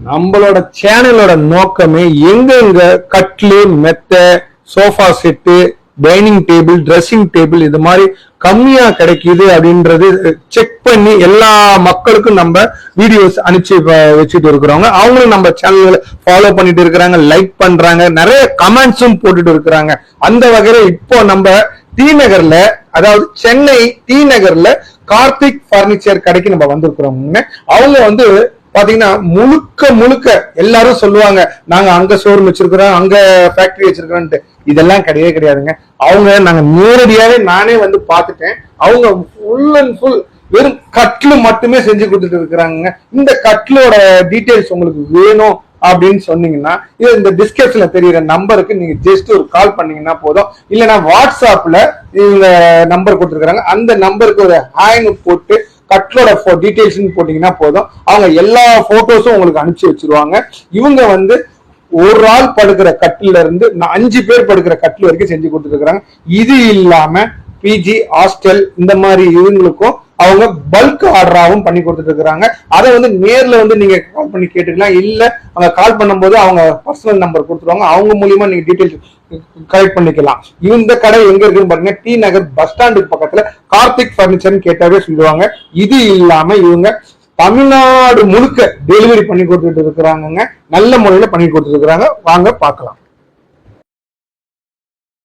நம்மளோட சேனலோட நோக்கமே எங்கெங்க கட்லு மெத்த sofa set dining table dressing table இது மாதிரி கம்மியா கிடைக்குது அப்படின்றது செக் பண்ணி எல்லா மக்களுக்கும் நம்ம வீடியோஸ் அனுப்பிச்சு வச்சுட்டு இருக்கிறவங்க அவங்களும் நம்ம சேனல்ல ஃபாலோ பண்ணிட்டு இருக்கிறாங்க, லைக் பண்றாங்க, நிறைய கமெண்ட்ஸும் போட்டுட்டு இருக்கிறாங்க. அந்த வகையில இப்போ நம்ம டி நகர்ல, அதாவது சென்னை டி நகர்ல கார்த்திக் பர்னிச்சர் கடைக்கு நம்ம வந்திருக்கிறோம். அவங்க வந்து பாத்தீங்கன்னா முழுக்க எல்லாரும் சொல்லுவாங்க நாங்க அங்க ஷோரூம் வச்சிருக்கிறோம், அங்க ஃபேக்டரி வச்சிருக்கிறோம்ட்டு. இதெல்லாம் கிடையவே கிடையாதுங்க. அவங்க நாங்க நேரடியாவே நானே வந்து பாத்துட்டேன். அவங்க ஃபுல் அண்ட் ஃபுல் வெறும் கட்லு மட்டுமே செஞ்சு கொடுத்துட்டு இருக்கிறாங்க. இந்த கட்லோட டீடைல்ஸ் உங்களுக்கு வேணும் அப்படின்னு சொன்னீங்கன்னா இந்த டிஸ்கிரிப்ஷன்ல தெரியுற நம்பருக்கு நீங்க ஜஸ்ட் ஒரு கால் பண்ணீங்கன்னா போதும். இல்லைன்னா வாட்ஸ்அப்ல இவங்க நம்பர் கொடுத்துருக்காங்க, அந்த நம்பருக்கு ஒரு ஹாய்னு போட்டு கட்லோட டீடைல்ஸ் போட்டீங்கன்னா போதும். அவங்க எல்லா போட்டோஸும் உங்களுக்கு அனுப்பிச்சு வச்சிருவாங்க. இவங்க வந்து ஒரு ஆள் படுக்கிற கட்டில இருந்து 5 பேர் படுக்கிற கட்டில் வரைக்கும் செஞ்சு கொடுத்துட்டு இருக்காங்க. இது இல்லாம பிஜி ஹாஸ்டல் இந்த மாதிரி இவங்களுக்கும் அவங்க பல்க் ஆர்டராகவும் பண்ணி கொடுத்துட்டு இருக்கிறாங்க. அதை வந்து நேர்ல வந்து நீங்க கால் பண்ணி கேட்டுக்கலாம். இல்ல அவங்க கால் பண்ணும்போது அவங்க பர்சனல் நம்பர் கொடுத்துருவாங்க, அவங்க மூலியமா நீங்க டீடைல்ஸ் கலெக்ட் பண்ணிக்கலாம். இந்த கடை எங்க இருக்குன்னு பாத்தீங்கன்னா டி நகர் பஸ் ஸ்டாண்டுக்கு பக்கத்துல கார்த்திக் பர்னிச்சர் கேட்டாவே சொல்லுவாங்க. இது இல்லாம இவங்க தமிழ்நாடு முழுக்க டெலிவரி பண்ணி கொடுத்துட்டு இருக்கிறாங்க. நல்ல முறையில பண்ணி கொடுத்துட்டு இருக்கிறாங்க. வாங்க பார்க்கலாம்.